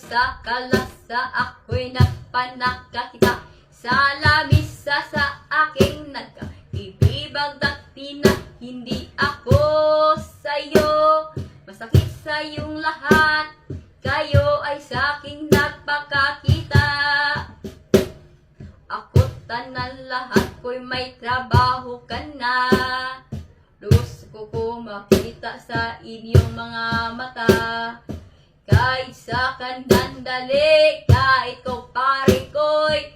sa kalasa ako'y nagpanakakita. Sa lamisa sa aking nagkaibibag dakti na hindi ako sa'yo. Masakit sa iyong lahat, kayo ay sa aking nagpakakita. Ako tanan lahat ko'y may trabaho ka na. Gusto ko makita sa inyong mga mata. Kahit sa kandandali, kahit ko pare ko'y,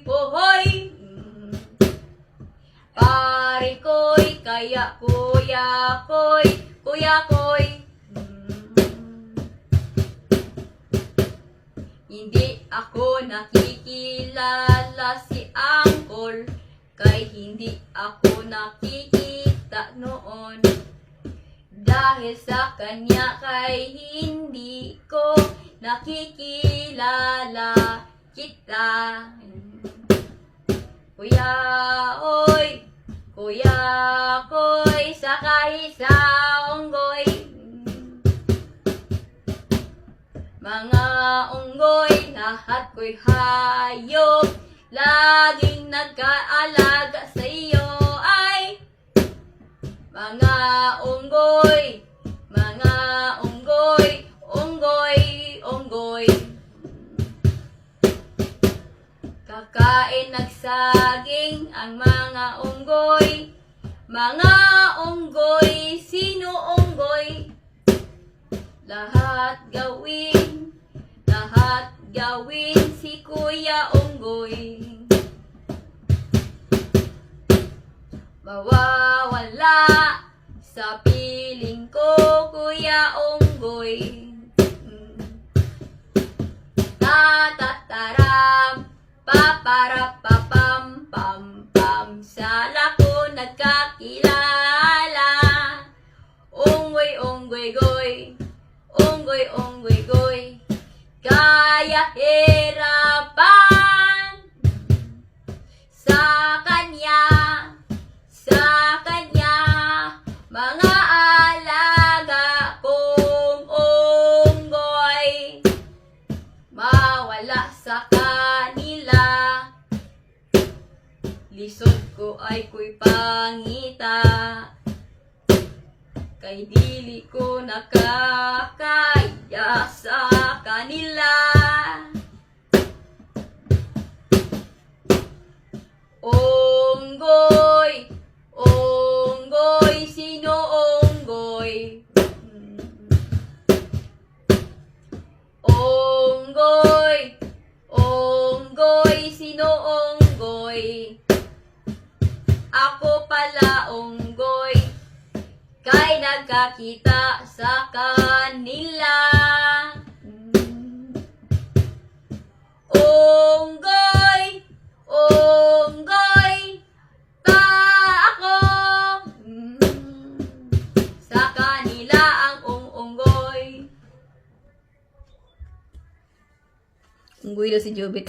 hohoy. Pare ko'y, kaya kuya ko'y. Hindi ako nakikilala si Uncle, kay hindi ako nakikita noon. Dahil sa kanya kay hindi ko nakikilala kita. Kuya ko'y sakay sa unggoy. Mga unggoy, lahat ko'y hayop, laging nagkaalaga sa iyo ay mga unggoy. Kakain nagsaging ang mga unggoy. Mga unggoy, sino unggoy? Lahat gawin si Kuya Unggoy. Mawawala sa piling ko, Kuya Unggoy. Tatataram, paparapapam, pam, pam. Sala ko nagkakilala. Unggoy, goy. Unggoy, goy. Kaya hirapan sa kanya, mga alaga kong unggoy. Mawala sa kanila, lisod ko ay ko'y pangita. Kay dili ko nakakaya sa kanila. Unggoy, sino unggoy? Unggoy, sino unggoy? Ako pala unggoy, kay nagkakita sa kanila. Unggoy, pa ako. Sa kanila ang unggoy. Unggoy daw si Jobit.